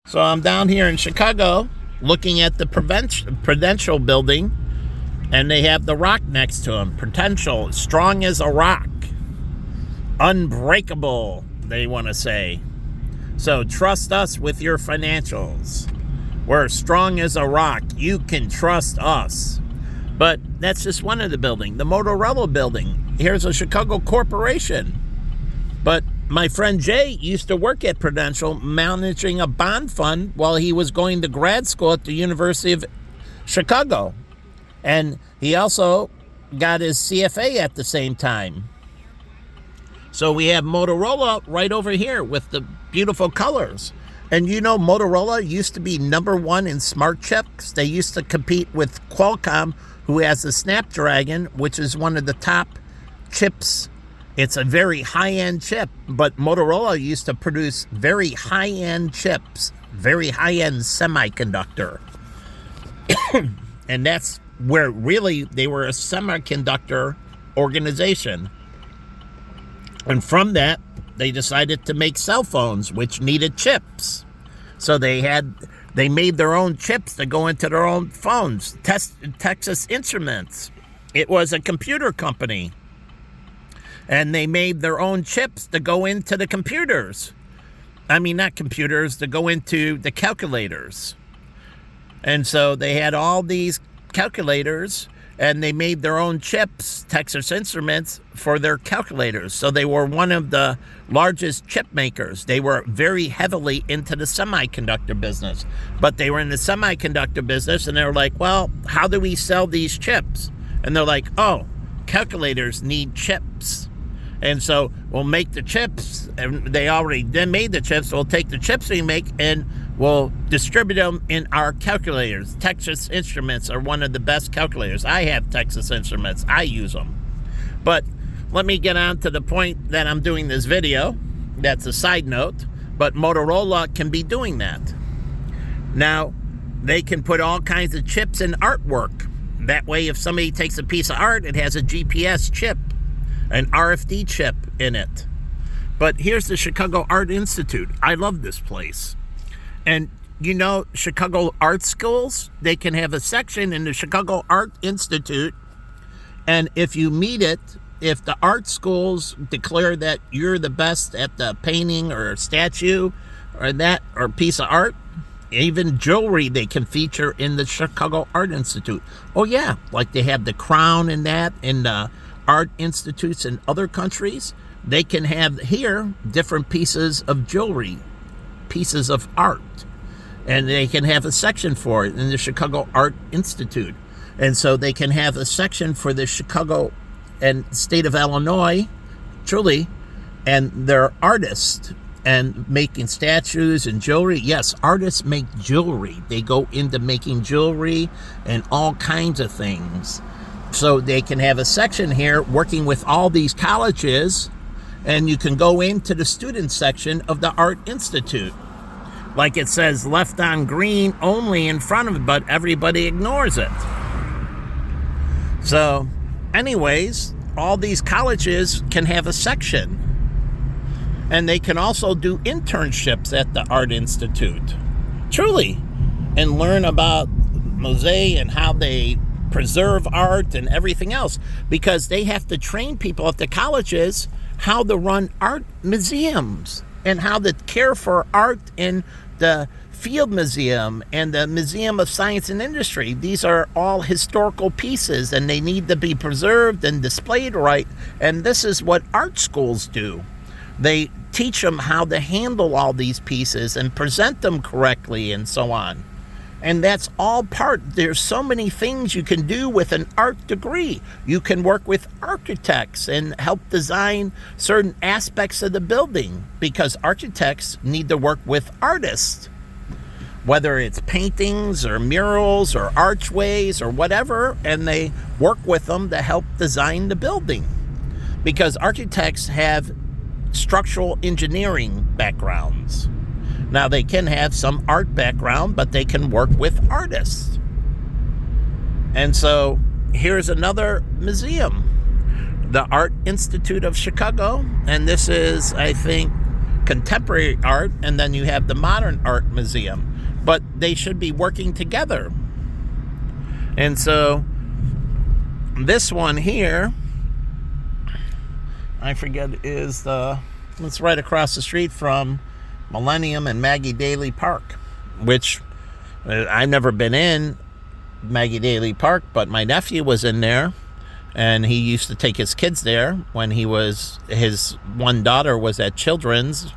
So I'm down here in Chicago looking at the Prudential building, and they have the rock next to them. Prudential, strong as a rock. Unbreakable, they want to say. So trust us with your financials. We're strong as a rock. You can trust us. But that's just one of the buildings. The Motorola building. Here's a Chicago corporation. But my friend Jay used to work at Prudential managing a bond fund while he was going to grad school at the University of Chicago. And he also got his CFA at the same time. So we have Motorola right over here with the beautiful colors. And you know, Motorola used to be #1 in smart chips. They used to compete with Qualcomm, who has the Snapdragon, which is one of the top chips. It's a very high-end chip, but Motorola used to produce very high-end chips, very high-end semiconductor. And that's where really they were a semiconductor organization. And from that, they decided to make cell phones, which needed chips. So they made their own chips to go into their own phones. Texas Instruments, it was a computer company. And they made their own chips to go into the computers. I mean, not computers, to go into the calculators. And so they had all these calculators, and they made their own chips, Texas Instruments, for their calculators. So they were one of the largest chip makers. They were very heavily into the semiconductor business. But they were in the semiconductor business, and they were like, well, how do we sell these chips? And they're like, oh, calculators need chips. And so we'll make the chips, and they already then made the chips. So we'll take the chips we make and we'll distribute them in our calculators. Texas Instruments are one of the best calculators. I have Texas Instruments. I use them. But let me get on to the point that I'm doing this video. That's a side note. But Motorola can be doing that. Now, they can put all kinds of chips in artwork. That way, if somebody takes a piece of art, it has a GPS chip, an RFD chip in it. But here's the Chicago Art Institute. I love this place. And you know, Chicago art schools, they can have a section in the Chicago Art Institute. And if you meet it, if the art schools declare that you're the best at the painting or statue or piece of art, even jewelry they can feature in the Chicago Art Institute. Oh yeah, like they have the crown and that in the art institutes in other countries. They can have here different pieces of jewelry, pieces of art, and they can have a section for it in the Chicago Art Institute. And so they can have a section for the Chicago and state of Illinois, truly, and they're artists and making statues and jewelry. Yes, artists make jewelry. They go into making jewelry and all kinds of things. So they can have a section here working with all these colleges, and you can go into the student section of the Art Institute. Like it says left on green only in front of it, but everybody ignores it. So anyways, all these colleges can have a section. And they can also do internships at the Art Institute. Truly. And learn about mosaic and how they preserve art and everything else, because they have to train people at the colleges how to run art museums and how to care for art in the Field Museum and the Museum of Science and Industry. These are all historical pieces, and they need to be preserved and displayed right. And this is what art schools do. They teach them how to handle all these pieces and present them correctly and so on. And that's all part. There's so many things you can do with an art degree. You can work with architects and help design certain aspects of the building, because architects need to work with artists, whether it's paintings or murals or archways or whatever, and they work with them to help design the building, because architects have structural engineering backgrounds. Now, they can have some art background, but they can work with artists. And so here's another museum, the Art Institute of Chicago. And this is, I think, contemporary art, and then you have the modern art museum. But they should be working together. And so this one here, I forget, is it's right across the street from Millennium and Maggie Daley Park, which I've never been in Maggie Daley Park, but my nephew was in there, and he used to take his kids there when his one daughter was at Children's,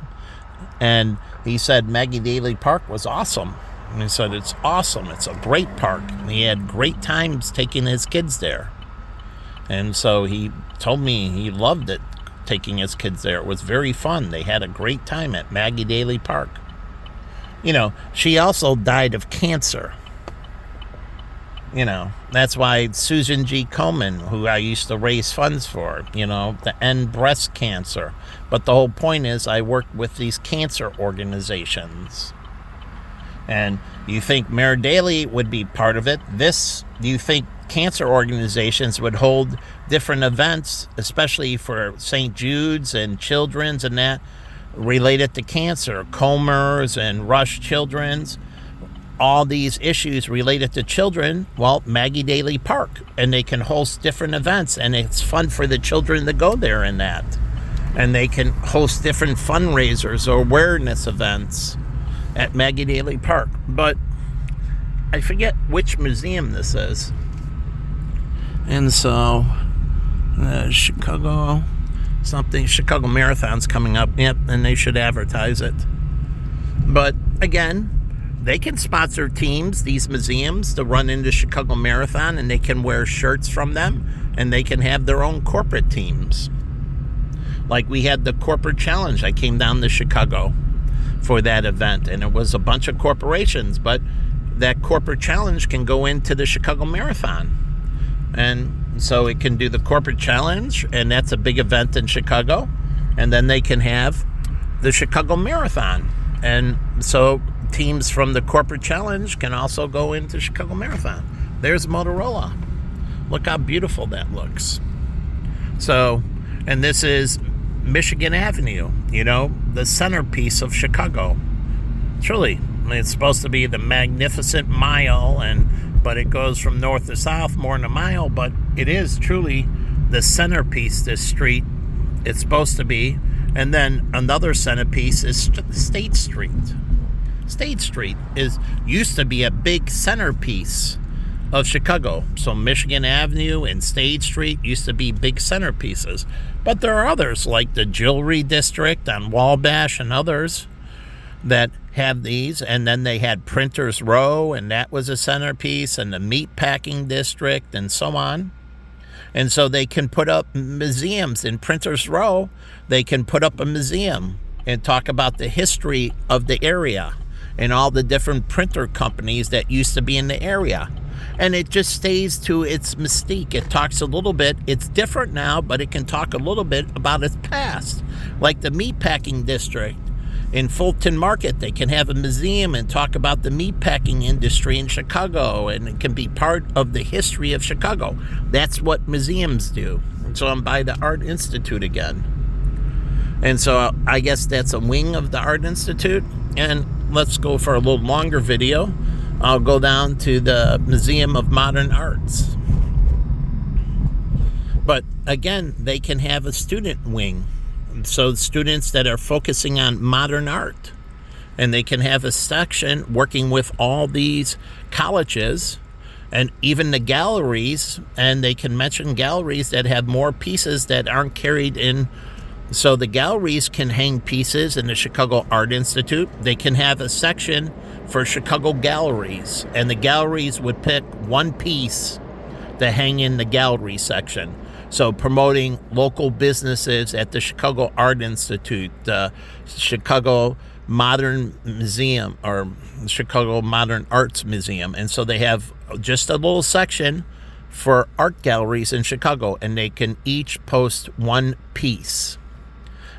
and he said Maggie Daley Park was awesome. And he said, it's awesome. It's a great park. And he had great times taking his kids there. And so he told me he loved it, taking his kids there. It was very fun. They had a great time at Maggie Daley Park. You know, she also died of cancer. You know, that's why Susan G. Komen, who I used to raise funds for, you know, to end breast cancer. But the whole point is I work with these cancer organizations. And you think Mayor Daley would be part of it? Do you think cancer organizations would hold different events, especially for St. Jude's and Children's and that, related to cancer, Comer's and Rush Children's, all these issues related to children? Well, Maggie Daley Park, and they can host different events, and it's fun for the children to go there and that. And they can host different fundraisers or awareness events at Maggie Daley Park. But I forget which museum this is. And so Chicago Marathon's coming up. Yep, and they should advertise it. But again, they can sponsor teams, these museums, to run into Chicago Marathon, and they can wear shirts from them, and they can have their own corporate teams. Like we had the corporate challenge. I came down to Chicago for that event, and it was a bunch of corporations, but that corporate challenge can go into the Chicago Marathon. And so it can do the corporate challenge, and that's a big event in Chicago, and then they can have the Chicago Marathon. And so teams from the corporate challenge can also go into Chicago Marathon. There's Motorola. Look how beautiful that looks. So, and this is Michigan Avenue, you know, the centerpiece of Chicago. Truly, it's supposed to be the magnificent mile, but it goes from north to south more than a mile, but it is truly the centerpiece, this street. It's supposed to be. And then another centerpiece is State Street. State Street used to be a big centerpiece of Chicago. So Michigan Avenue and State Street used to be big centerpieces. But there are others, like the Jewelry District on Wabash and others that have these. And then they had Printers Row, and that was a centerpiece, and the Meatpacking District, and so on. And so they can put up museums in Printers Row. They can put up a museum and talk about the history of the area and all the different printer companies that used to be in the area. And it just stays to its mystique. It talks a little bit. It's different now, but it can talk a little bit about its past. Like the Meatpacking District in Fulton Market, they can have a museum and talk about the meatpacking industry in Chicago, and it can be part of the history of Chicago. That's what museums do. And so I'm by the Art Institute again. And so I guess that's a wing of the Art Institute. And let's go for a little longer video. I'll go down to the Museum of Modern Arts. But again, they can have a student wing. So students that are focusing on modern art. And they can have a section working with all these colleges and even the galleries. And they can mention galleries that have more pieces that aren't carried in. So the galleries can hang pieces in the Chicago Art Institute. They can have a section for Chicago galleries, and the galleries would pick one piece to hang in the gallery section. So promoting local businesses at the Chicago Art Institute, the Chicago Modern Museum, or Chicago Modern Arts Museum. And so they have just a little section for art galleries in Chicago, and they can each post one piece.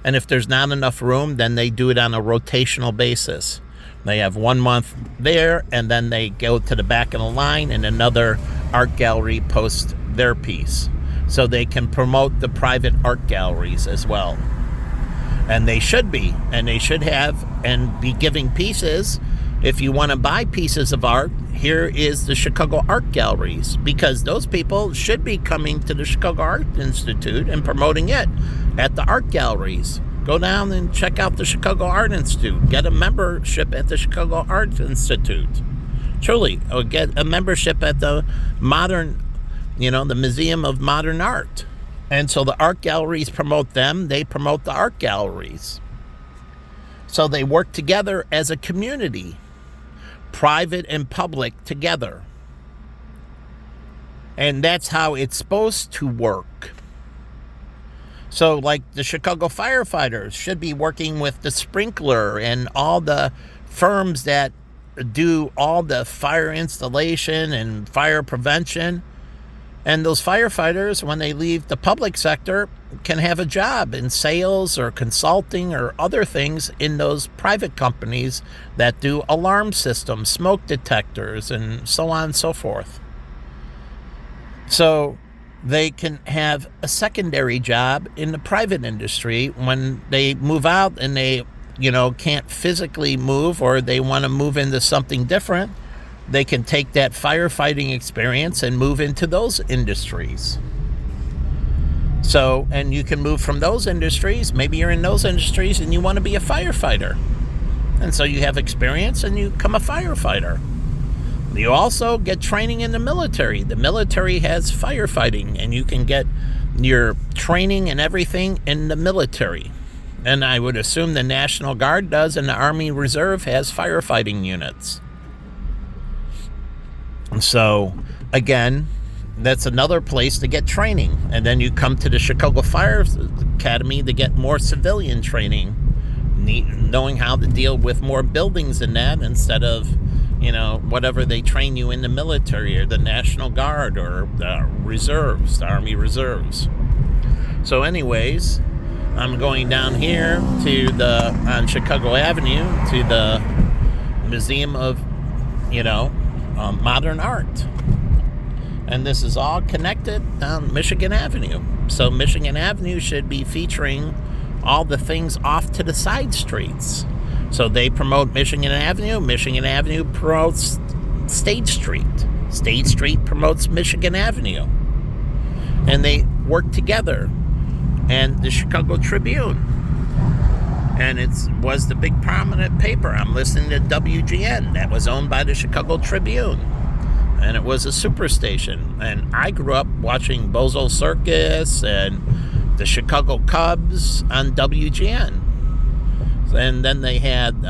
And if there's not enough room, then they do it on a rotational basis. They have 1 month there, and then they go to the back of the line, and another art gallery posts their piece. So they can promote the private art galleries as well. And they should be. And they should have and be giving pieces. If you want to buy pieces of art, here is the Chicago Art Galleries, because those people should be coming to the Chicago Art Institute and promoting it at the art galleries. Go down and check out the Chicago Art Institute. Get a membership at the Chicago Art Institute. Truly, or get a membership at the the Museum of Modern Art. And so the art galleries promote them, they promote the art galleries. So they work together as a community, private and public together. And that's how it's supposed to work. So like the Chicago firefighters should be working with the sprinkler and all the firms that do all the fire installation and fire prevention. And those firefighters, when they leave the public sector, can have a job in sales or consulting or other things in those private companies that do alarm systems, smoke detectors, and so on and so forth. So they can have a secondary job in the private industry when they move out and they, can't physically move, or they want to move into something different. They can take that firefighting experience and move into those industries. So, and you can move from those industries. Maybe you're in those industries and you want to be a firefighter. And so you have experience and you become a firefighter. You also get training in the military. The military has firefighting, and you can get your training and everything in the military. And I would assume the National Guard does, and the Army Reserve has firefighting units. So, again, that's another place to get training. And then you come to the Chicago Fire Academy to get more civilian training, knowing how to deal with more buildings than that instead of, whatever they train you in the military or the National Guard or the reserves, the Army Reserves. So anyways, I'm going down here on Chicago Avenue to the Museum of, Modern Art. And this is all connected down Michigan Avenue. So Michigan Avenue should be featuring all the things off to the side streets. So they promote Michigan Avenue. Michigan Avenue promotes State Street. State Street promotes Michigan Avenue. And they work together. And the Chicago Tribune. And it was the big prominent paper. I'm listening to WGN. That was owned by the Chicago Tribune. And it was a superstation. And I grew up watching Bozo Circus and the Chicago Cubs on WGN. And then they had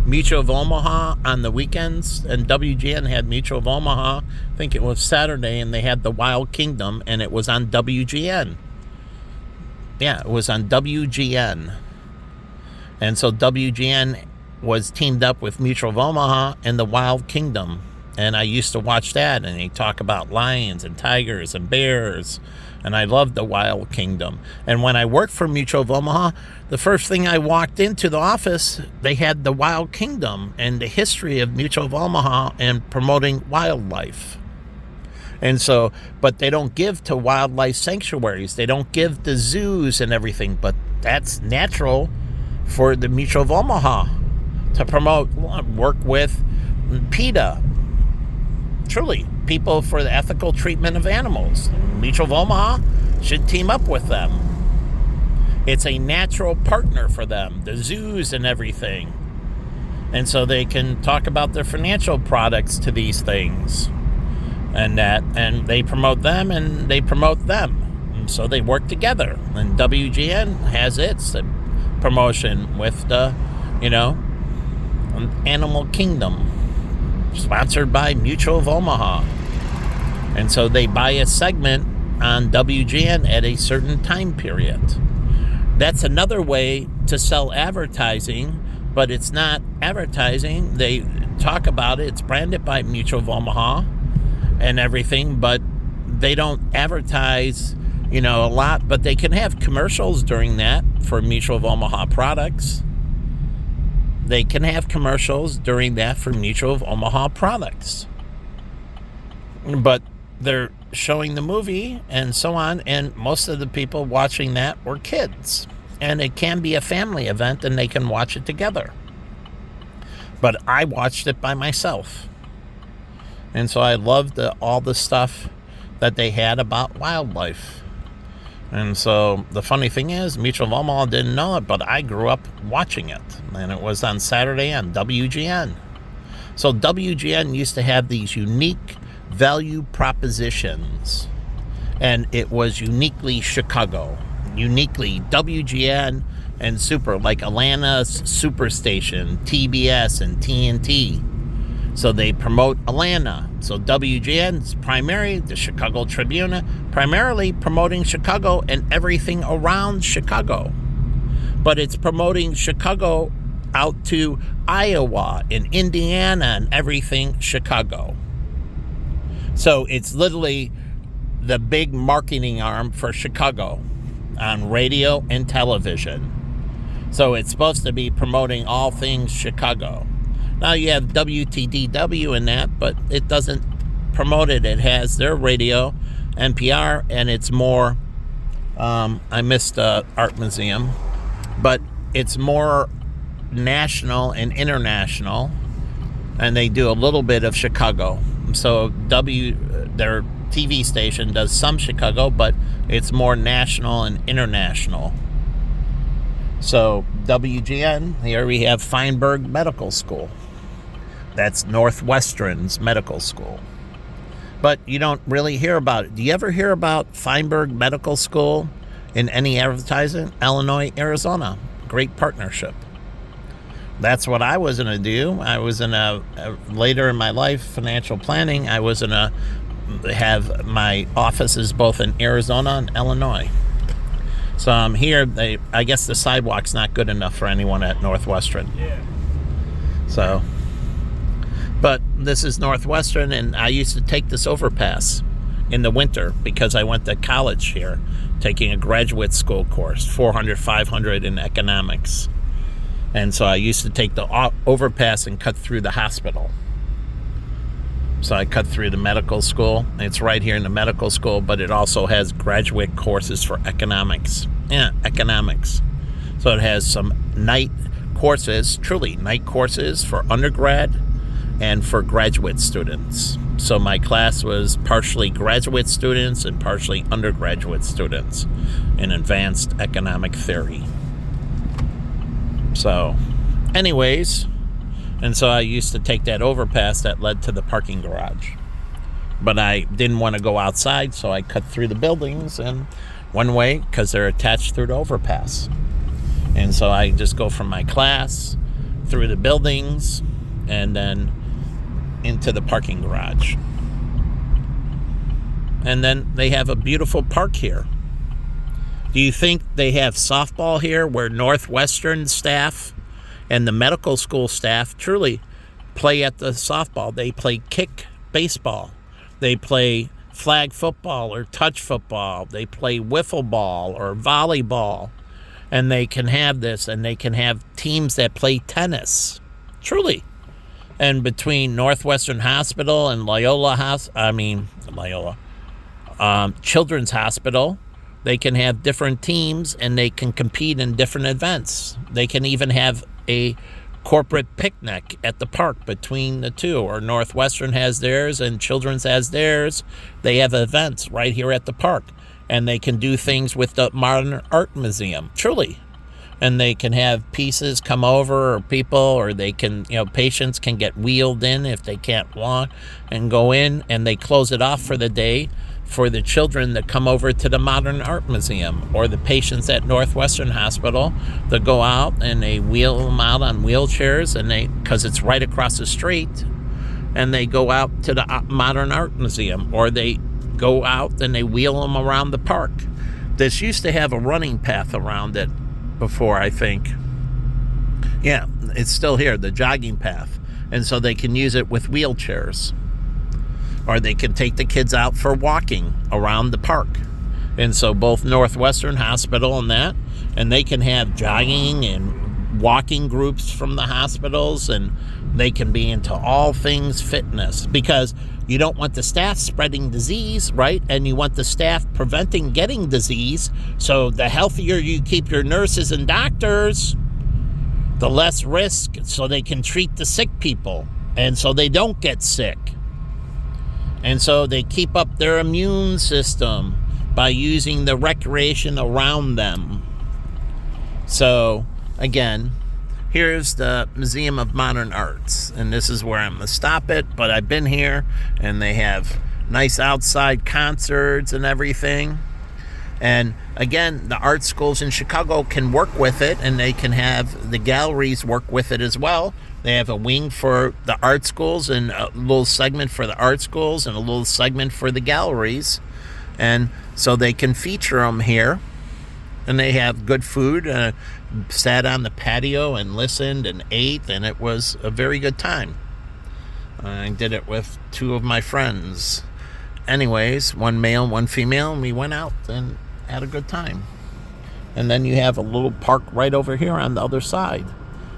Mutual of Omaha on the weekends. And WGN had Mutual of Omaha. I think it was Saturday. And they had The Wild Kingdom. And it was on WGN. Yeah, it was on WGN. And so WGN was teamed up with Mutual of Omaha and The Wild Kingdom. And I used to watch that, and they talk about lions and tigers and bears. And I loved The Wild Kingdom. And when I worked for Mutual of Omaha, the first thing I walked into the office, they had The Wild Kingdom and the history of Mutual of Omaha and promoting wildlife. And so, but they don't give to wildlife sanctuaries. They don't give to zoos and everything. But that's natural for the Mutual of Omaha to promote, work with PETA. Truly, people for the ethical treatment of animals. Mutual of Omaha should team up with them. It's a natural partner for them, the zoos and everything. And so they can talk about their financial products to these things. And they promote them and they promote them. And so they work together. And WGN has its promotion with the, Animal Kingdom, sponsored by Mutual of Omaha. And so they buy a segment on WGN at a certain time period. That's another way to sell advertising, but it's not advertising. They talk about it. It's branded by Mutual of Omaha and everything, but they don't advertise, a lot, but they can have commercials during that for Mutual of Omaha products. They can have commercials during that for Mutual of Omaha products. But they're showing the movie and so on, and most of the people watching that were kids. and it can be a family event, and they can watch it together. But I watched it by myself. And so I loved all the stuff that they had about wildlife. And so the funny thing is, Mutual of Omaha didn't know it, but I grew up watching it. And it was on Saturday on WGN. So WGN used to have these unique value propositions. And it was uniquely Chicago. Uniquely WGN and Super, like Atlanta's Superstation, TBS, and TNT. So they promote Atlanta. So WGN's primary, the Chicago Tribune, primarily promoting Chicago and everything around Chicago. But it's promoting Chicago out to Iowa and Indiana and everything Chicago. So it's literally the big marketing arm for Chicago on radio and television. So it's supposed to be promoting all things Chicago. Now you have WTDW in that, but it doesn't promote it. It has their radio, NPR, and it's more, I missed Art Museum, but it's more national and international, and they do a little bit of Chicago. So their TV station does some Chicago, but it's more national and international. So WGN, here we have Feinberg Medical School. That's Northwestern's medical school. But you don't really hear about it. Do you ever hear about Feinberg Medical School in any advertising? Illinois, Arizona. Great partnership. That's what I was going to do. I was in later in my life, financial planning, I was going to have my offices both in Arizona and Illinois. So I'm here. I guess the sidewalk's not good enough for anyone at Northwestern. Yeah. So, but this is Northwestern, and I used to take this overpass in the winter because I went to college here, taking a graduate school course, 400, 500 in economics. And so I used to take the overpass and cut through the hospital. So I cut through the medical school. It's right here in the medical school, but it also has graduate courses for economics. Yeah, economics. So it has some night courses, truly night courses for undergrad and for graduate students. So my class was partially graduate students and partially undergraduate students in advanced economic theory. So, anyways, and so I used to take that overpass that led to the parking garage. But I didn't want to go outside, so I cut through the buildings and one way because they're attached through the overpass. And so I just go from my class through the buildings and then into the parking garage. And then they have a beautiful park here. Do you think they have softball here where Northwestern staff and the medical school staff truly play at the softball? They play kick baseball. They play flag football or touch football. They play wiffle ball or volleyball. And they can have this, and they can have teams that play tennis. Truly. And between Northwestern Hospital and Children's Hospital, they can have different teams and they can compete in different events. They can even have a corporate picnic at the park between the two, or Northwestern has theirs and Children's has theirs. They have events right here at the park, and they can do things with the Modern Art Museum, truly. And they can have pieces come over, or people, or they can, patients can get wheeled in if they can't walk and go in, and they close it off for the day for the children that come over to the Modern Art Museum, or the patients at Northwestern Hospital that go out and they wheel them out on wheelchairs, and because it's right across the street, and they go out to the Modern Art Museum, or they go out and they wheel them around the park. This used to have a running path around it before, I think. Yeah, it's still here, the jogging path. And so they can use it with wheelchairs. Or they can take the kids out for walking around the park. And so both Northwestern Hospital and they can have jogging and walking groups from the hospitals, and they can be into all things fitness, because you don't want the staff spreading disease, right? And you want the staff preventing getting disease. So the healthier you keep your nurses and doctors, the less risk, so they can treat the sick people, and so they don't get sick. And so they keep up their immune system by using the recreation around them. So, again, here's the Museum of Modern Arts, and this is where I'm going to stop it, but I've been here, and they have nice outside concerts and everything. And again, the art schools in Chicago can work with it, and they can have the galleries work with it as well. They have a wing for the art schools and a little segment for the art schools and a little segment for the galleries. And so they can feature them here. And they have good food. Sat on the patio and listened and ate, and it was a very good time. I did it with two of my friends. Anyways, one male, one female, and we went out and had a good time. And then you have a little park right over here on the other side.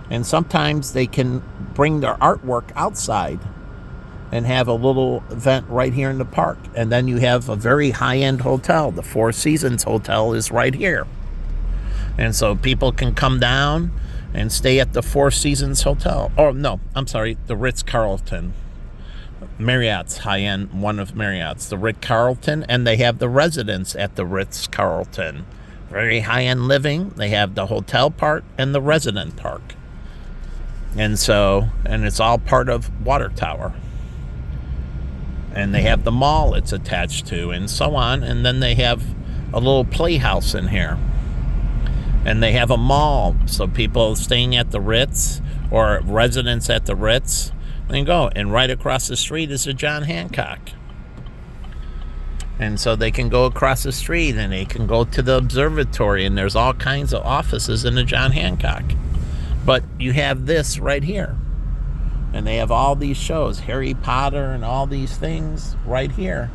And sometimes they can bring their artwork outside and have a little event right here in the park. And then you have a very high-end hotel. The Four Seasons Hotel is right here. And so people can come down and stay at the Four Seasons Hotel. Oh, no, I'm sorry, the Ritz-Carlton. Marriott's high-end, one of Marriott's, the Ritz-Carlton, and they have the residence at the Ritz-Carlton. Very high-end living. They have the hotel part and the resident park. And so, and it's all part of Water Tower. And they have the mall it's attached to, and so on. And then they have a little playhouse in here. And they have a mall, so people staying at the Ritz or residents at the Ritz, they can go. And right across the street is the John Hancock. And so they can go across the street and they can go to the observatory, and there's all kinds of offices in the John Hancock. But you have this right here. And they have all these shows, Harry Potter and all these things right here.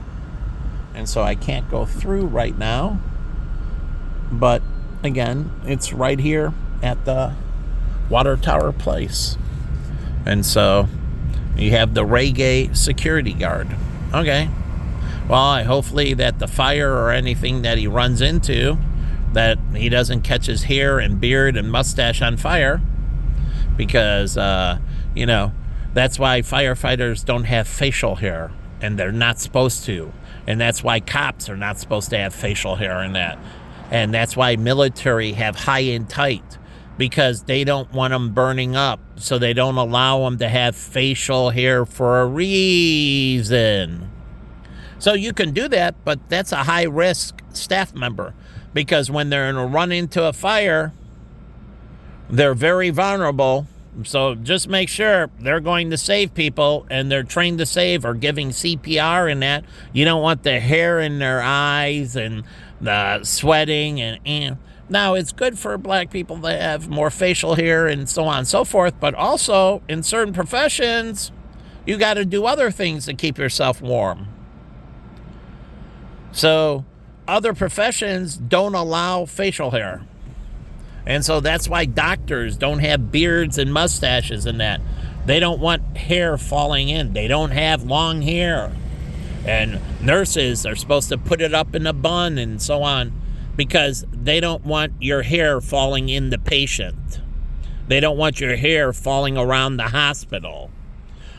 And so I can't go through right now. But again, it's right here at the Water Tower Place. And so you have the reggae security guard. Okay. Well, hopefully that the fire or anything that he runs into, that he doesn't catch his hair and beard and mustache on fire. Because, that's why firefighters don't have facial hair, and they're not supposed to. And that's why cops are not supposed to have facial hair and that. And that's why military have high and tight, because they don't want them burning up. So they don't allow them to have facial hair for a reason. So you can do that, but that's a high-risk staff member, because when they're in a run into a fire, they're very vulnerable. So just make sure they're going to save people, and they're trained to save, or giving CPR and that. You don't want the hair in their eyes and the sweating. And now it's good for black people to have more facial hair and so on and so forth. But also in certain professions, you got to do other things to keep yourself warm. So other professions don't allow facial hair. And so that's why doctors don't have beards and mustaches and that. They don't want hair falling in. They don't have long hair. And nurses are supposed to put it up in a bun and so on, because they don't want your hair falling in the patient. They don't want your hair falling around the hospital.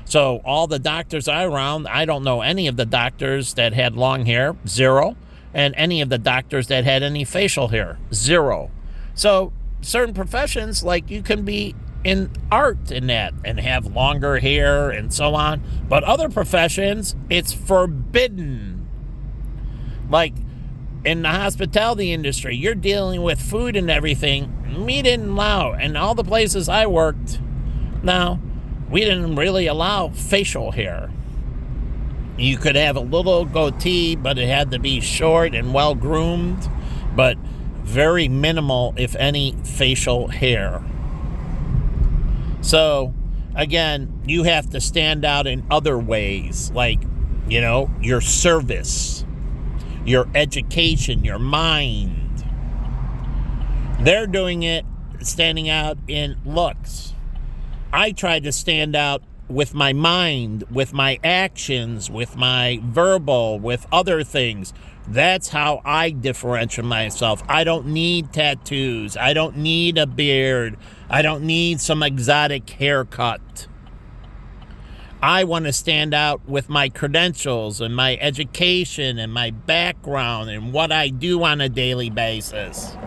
So all the doctors I around, I don't know any of the doctors that had long hair, zero. And any of the doctors that had any facial hair, zero. So certain professions, like you can be in art and that and have longer hair and so on. But other professions, it's forbidden. Like in the hospitality industry, you're dealing with food and everything. We didn't allow, and all the places I worked, now, we didn't really allow facial hair. You could have a little goatee, but it had to be short and well groomed, but very minimal, if any, facial hair. So, again, you have to stand out in other ways, like, your service, your education, your mind. They're doing it standing out in looks. I try to stand out with my mind, with my actions, with my verbal, with other things. That's how I differentiate myself. I don't need tattoos. I don't need a beard. I don't need some exotic haircut. I want to stand out with my credentials and my education and my background and what I do on a daily basis.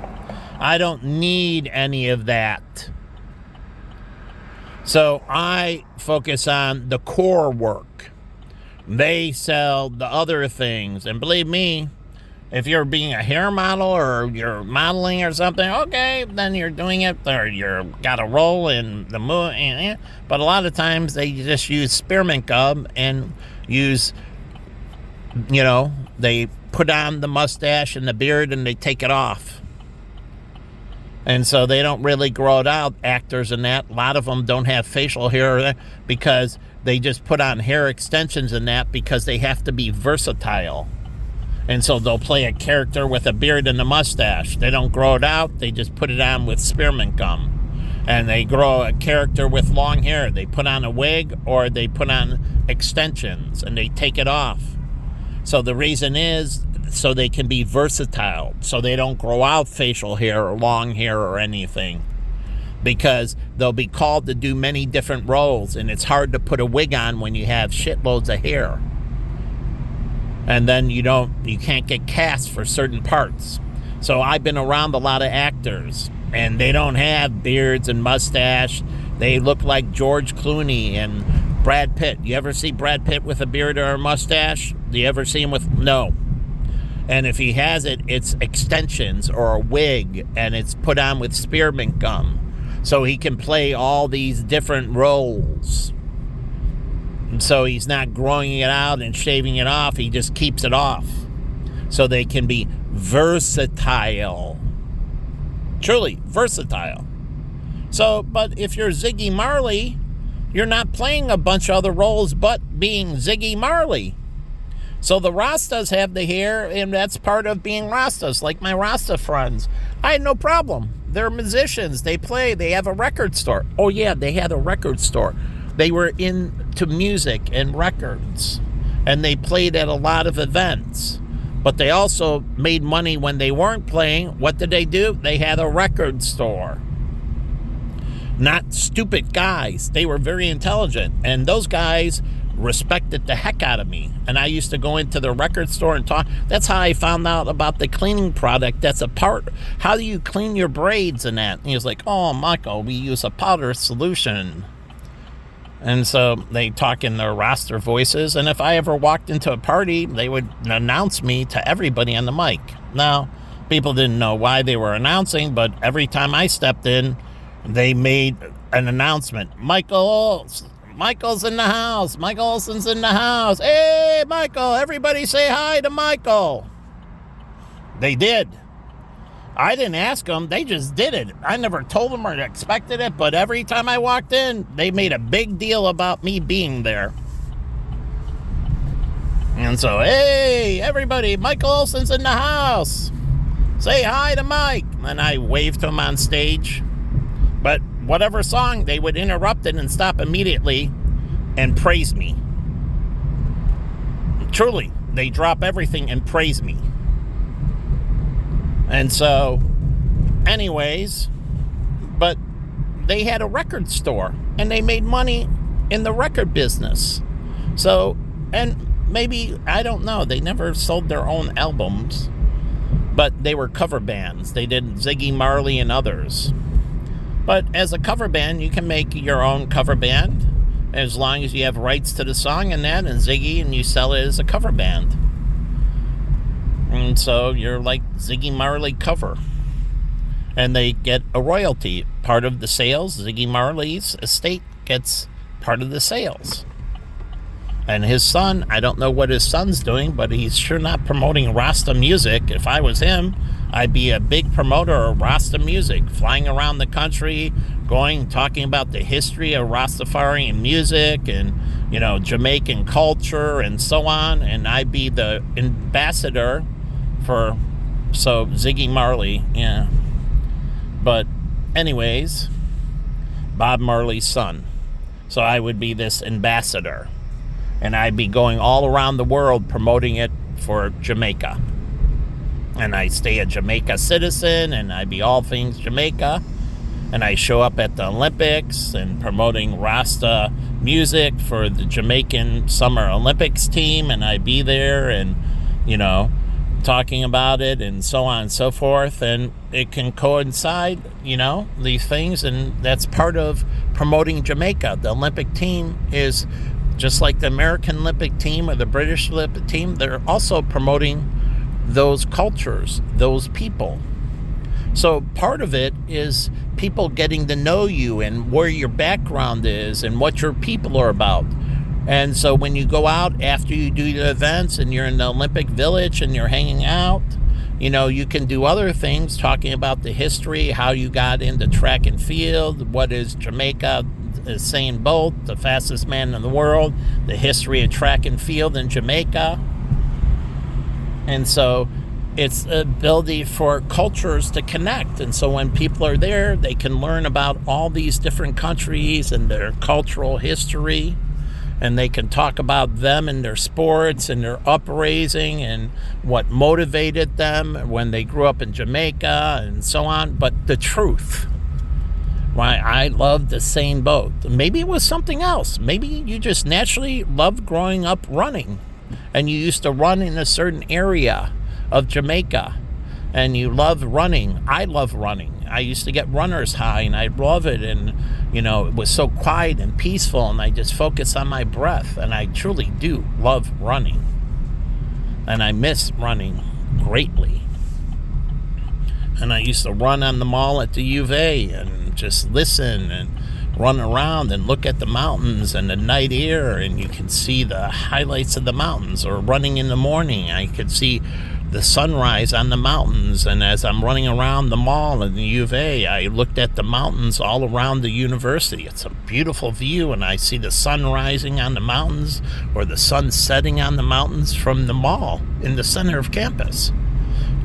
I don't need any of that. So I focus on the core work. They sell the other things. And believe me, if you're being a hair model or you're modeling or something, okay, then you're doing it, or you're got a role in the movie. But a lot of times they just use spearmint gum and use, they put on the mustache and the beard and they take it off. And so they don't really grow it out, actors and that. A lot of them don't have facial hair because they just put on hair extensions and that because they have to be versatile. And so they'll play a character with a beard and a mustache. They don't grow it out. They just put it on with spearmint gum. And they grow a character with long hair. They put on a wig or they put on extensions and they take it off. So the reason is so they can be versatile. So they don't grow out facial hair or long hair or anything. Because they'll be called to do many different roles. And it's hard to put a wig on when you have shitloads of hair. And then you can't get cast for certain parts. So I've been around a lot of actors, and they don't have beards and mustache. They look like George Clooney and Brad Pitt. You ever see Brad Pitt with a beard or a mustache? Do you ever see him with? No. And if he has it, it's extensions or a wig, and it's put on with spearmint gum. So he can play all these different roles. And so he's not growing it out and shaving it off. He just keeps it off. So they can be versatile. Truly versatile. So, but if you're Ziggy Marley, you're not playing a bunch of other roles but being Ziggy Marley. So the Rastas have the hair, and that's part of being Rastas, like my Rasta friends. I had no problem. They're musicians. They play. They have a record store. Oh, yeah, they had a record store. They were into music and records, and they played at a lot of events. But they also made money when they weren't playing. What did they do? They had a record store. Not stupid guys. They were very intelligent, and those guys respected the heck out of me. And I used to go into the record store and talk. That's how I found out about the cleaning product. That's a part. How do you clean your braids and that? And he was like, oh, Michael, we use a powder solution. And so they talk in their Rasta voices. And if I ever walked into a party, they would announce me to everybody on the mic. Now, people didn't know why they were announcing, but every time I stepped in, they made an announcement. Michael's in the house. Michael Olson's in the house. Hey, Michael, everybody say hi to Michael. They did. I didn't ask them. They just did it. I never told them or expected it, but every time I walked in, they made a big deal about me being there. And so, hey, everybody, Michael Olson's in the house. Say hi to Mike. And I waved to him on stage. But whatever song, they would interrupt it and stop immediately and praise me. Truly, they drop everything and praise me. And so, anyways, but they had a record store and they made money in the record business. So, and maybe, I don't know, they never sold their own albums, but they were cover bands. They did Ziggy Marley and others. But as a cover band, you can make your own cover band as long as you have rights to the song and that, and Ziggy, and you sell it as a cover band. And so you're like Ziggy Marley cover. And they get a royalty. Part of the sales, Ziggy Marley's estate gets part of the sales. And his son, I don't know what his son's doing, but he's sure not promoting Rasta music. If I was him, I'd be a big promoter of Rasta music, flying around the country, talking about the history of Rastafarian music and, Jamaican culture and so on. And I'd be the ambassador for Ziggy Marley, yeah. But anyways, Bob Marley's son. So I would be this ambassador, and I'd be going all around the world promoting it for Jamaica. And I stay a Jamaica citizen, and I'd be all things Jamaica. And I show up at the Olympics and promoting Rasta music for the Jamaican Summer Olympics team, and I'd be there and, talking about it and so on and so forth. And it can coincide, these things, and that's part of promoting Jamaica. The Olympic team is just like the American Olympic team or the British Olympic team. They're also promoting those cultures, those people. So part of it is people getting to know you and where your background is and what your people are about. And so when you go out after you do the events and you're in the Olympic Village and you're hanging out, you can do other things, talking about the history, how you got into track and field, what is Jamaica, Usain Bolt, the fastest man in the world, the history of track and field in Jamaica. And so it's the ability for cultures to connect. And so when people are there, they can learn about all these different countries and their cultural history. And they can talk about them and their sports and their upraising and what motivated them when they grew up in Jamaica and so on. But the truth, why I loved Usain Bolt. Maybe it was something else. Maybe you just naturally loved growing up running. And you used to run in a certain area of Jamaica. And you love running. I love running. I used to get runner's high, and I love it. And, it was so quiet and peaceful, and I just focus on my breath. And I truly do love running. And I miss running greatly. And I used to run on the mall at the U of A and just listen and run around and look at the mountains and the night air, and you can see the highlights of the mountains. Or running in the morning, I could see the sunrise on the mountains. And as I'm running around the mall in the U of A, I looked at the mountains all around the university. It's a beautiful view, and I see the sun rising on the mountains or the sun setting on the mountains from the mall in the center of campus.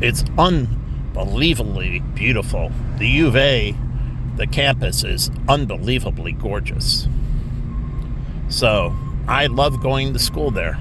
It's unbelievably beautiful. The U of A, the campus, is unbelievably gorgeous. So I love going to school there.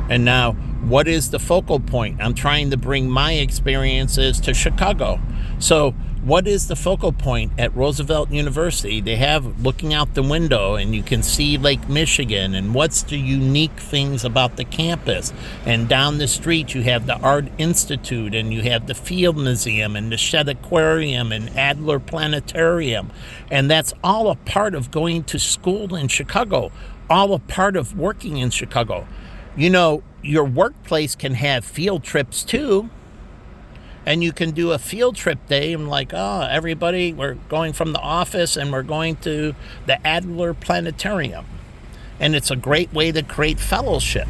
And now, what is the focal point? I'm trying to bring my experiences to Chicago. So what is the focal point at Roosevelt University? They have looking out the window and you can see Lake Michigan, and what's the unique things about the campus. And down the street you have the Art Institute, and you have the Field Museum and the Shedd Aquarium and Adler Planetarium. And that's all a part of going to school in Chicago, all a part of working in Chicago. Your workplace can have field trips too. And you can do a field trip day and everybody, we're going from the office and we're going to the Adler Planetarium. And it's a great way to create fellowship.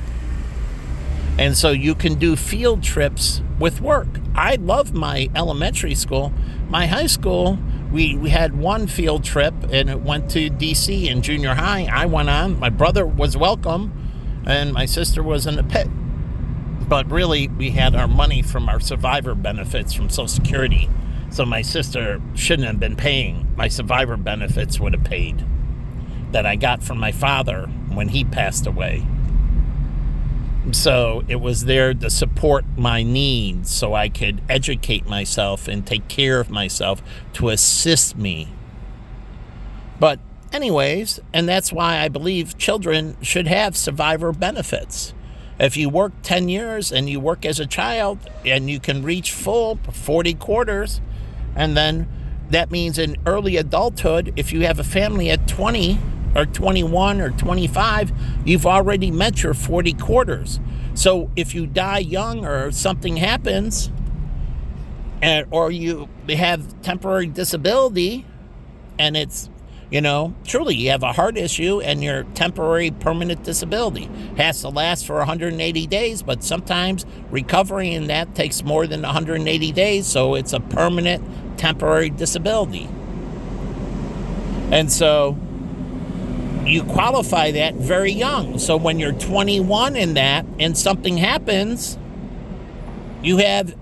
And so you can do field trips with work. I love my elementary school. My high school, we had one field trip, and it went to D.C. in junior high. I went on. My brother was welcome, and my sister was in the pit. But really, we had our money from our survivor benefits from Social Security. So my sister shouldn't have been paying. My survivor benefits would have paid, that I got from my father when he passed away. So it was there to support my needs so I could educate myself and take care of myself, to assist me. But anyways, and that's why I believe children should have survivor benefits. If you work 10 years and you work as a child and you can reach full 40 quarters, and then that means in early adulthood, if you have a family at 20 or 21 or 25, you've already met your 40 quarters. So if you die young or something happens, or you have temporary disability, and it's truly you have a heart issue and your temporary permanent disability has to last for 180 days, but sometimes recovery in that takes more than 180 days, so it's a permanent temporary disability. And so you qualify that very young. So when you're 21 in that and something happens, you have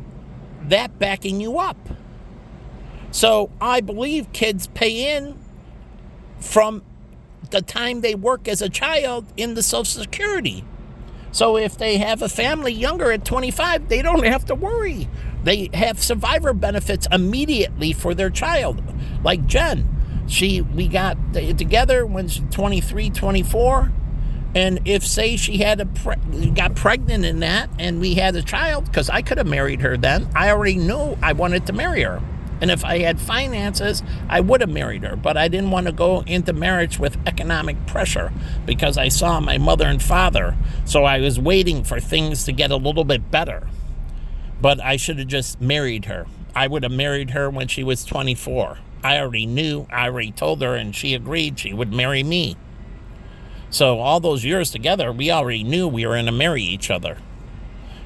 that backing you up. So I believe kids pay in from the time they work as a child in the Social Security. So if they have a family younger at 25, they don't have to worry. They have survivor benefits immediately for their child. Like Jen, we got together when she's 23, 24. And if, say, she got pregnant in that and we had a child, because I could have married her then, I already knew I wanted to marry her. And if I had finances, I would have married her. But I didn't want to go into marriage with economic pressure because I saw my mother and father. So I was waiting for things to get a little bit better. But I should have just married her. I would have married her when she was 24. I already told her, and she agreed she would marry me. So all those years together, we already knew we were going to marry each other.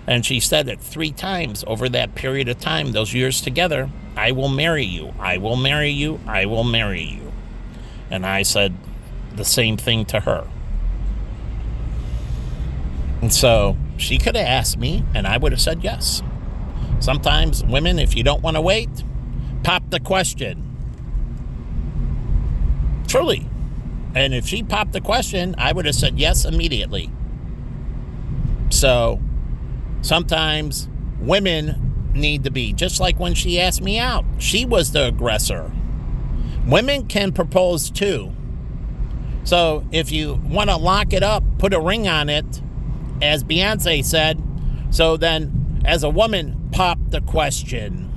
And she said it 3 times over that period of time, those years together, I will marry you, I will marry you, I will marry you. And I said the same thing to her. And so she could have asked me, and I would have said yes. Sometimes women, if you don't want to wait, pop the question. Truly. And if she popped the question, I would have said yes immediately. So sometimes women need to be, just like when she asked me out, she was the aggressor. Women can propose too. So if you want to lock it up, put a ring on it, as Beyonce said, so then as a woman, pop the question.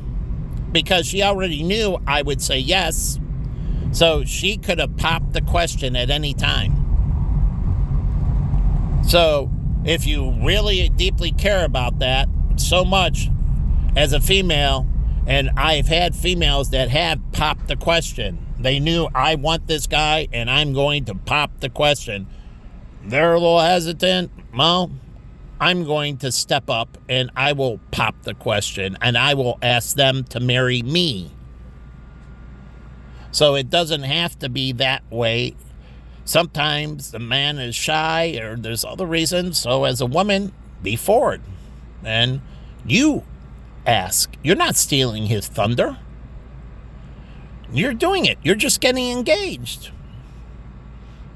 Because she already knew I would say yes. So she could have popped the question at any time. So if you really deeply care about that so much as a female, and I've had females that have popped the question. They knew I want this guy and I'm going to pop the question. They're a little hesitant. Well, I'm going to step up and I will pop the question and I will ask them to marry me. So it doesn't have to be that way. Sometimes the man is shy or there's other reasons. So as a woman, be forward. And you ask. You're not stealing his thunder. You're doing it. You're just getting engaged.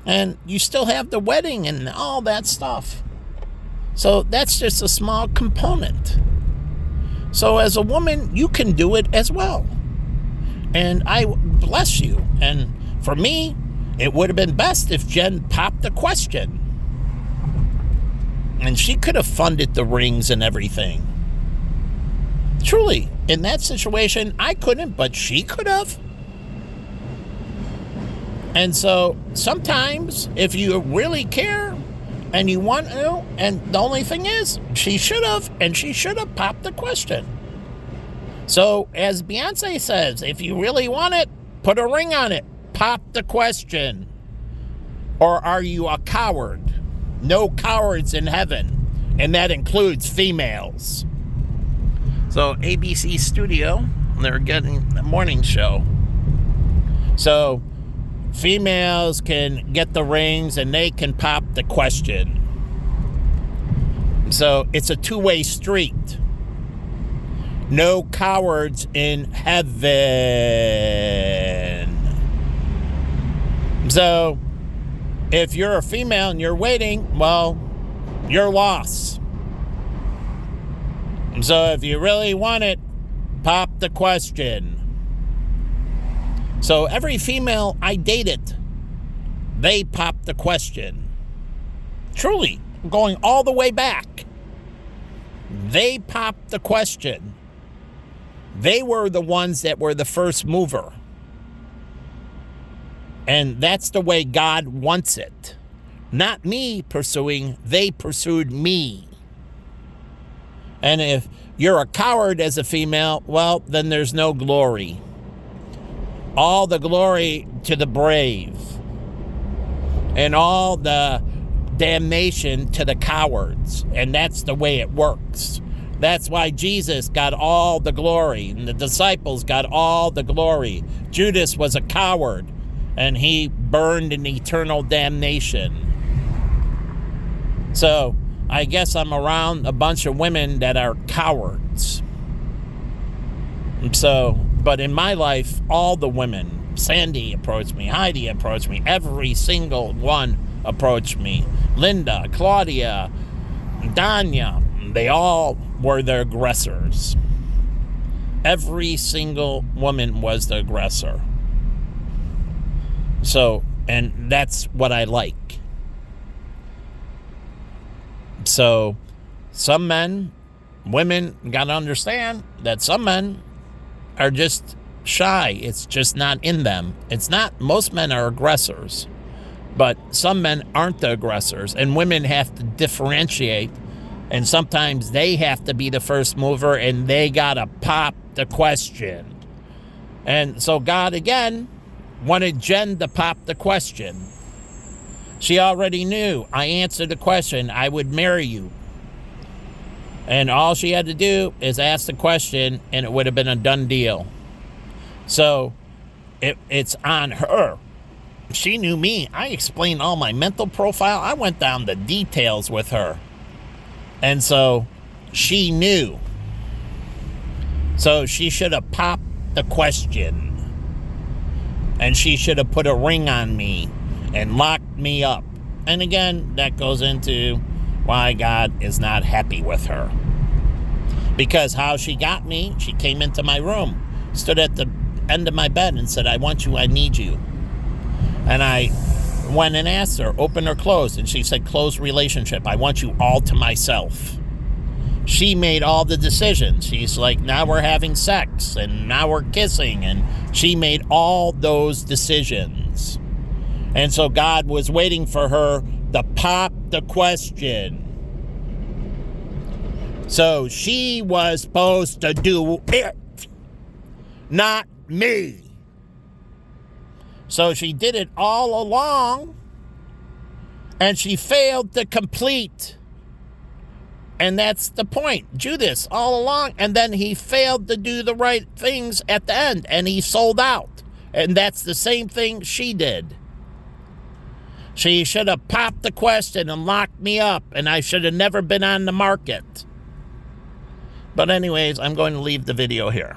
And you still have the wedding and all that stuff. So that's just a small component. So as a woman, you can do it as well. And I bless you. And for me, it would have been best if Jen popped the question. And she could have funded the rings and everything. Truly, in that situation, I couldn't, but she could have. And so sometimes if you really care and you want to, and the only thing is, she should have popped the question. So as Beyonce says, if you really want it, put a ring on it. Pop the question. Or are you a coward? No cowards in heaven. And that includes females. So ABC Studio, they're getting the morning show. So females can get the rings and they can pop the question. So it's a two-way street. No cowards in heaven. So if you're a female and you're waiting, well, you're lost. So if you really want it, pop the question. So every female I dated, they popped the question. Truly, going all the way back. They popped the question. They were the ones that were the first mover. And that's the way God wants it. Not me pursuing, they pursued me. And if you're a coward as a female, well, then there's no glory. All the glory to the brave. And all the damnation to the cowards. And that's the way it works. That's why Jesus got all the glory. And the disciples got all the glory. Judas was a coward. And he burned in eternal damnation. So I guess I'm around a bunch of women that are cowards. And so But in my life, all the women, Sandy approached me, Heidi approached me, every single one approached me. Linda, Claudia, Danya, they all were the aggressors. Every single woman was the aggressor. So, and that's what I like. So, some men, women got to understand that some men are just shy. It's just not in them. It's not, most men are aggressors, but some men aren't the aggressors, and women have to differentiate, and sometimes they have to be the first mover, and they got to pop the question. And so God, again, wanted Jen to pop the question. She already knew. I answered the question. I would marry you. And all she had to do is ask the question, and it would have been a done deal. So it's on her. She knew me. I explained all my mental profile. I went down the details with her. And so she knew. So she should have popped the question. And she should have put a ring on me and locked me up. And again, that goes into why God is not happy with her. Because how she got me, she came into my room, stood at the end of my bed and said, I want you, I need you. And I went and asked her, open or closed? And she said, closed relationship. I want you all to myself. She made all the decisions. She's like, now we're having sex, and now we're kissing, and she made all those decisions. And so God was waiting for her to pop the question. So she was supposed to do it, not me. So she did it all along, and she failed to complete. And that's the point. Judas all along, and then he failed to do the right things at the end, and he sold out. And that's the same thing she did. She should have popped the question and locked me up, and I should have never been on the market. But anyways, I'm going to leave the video here.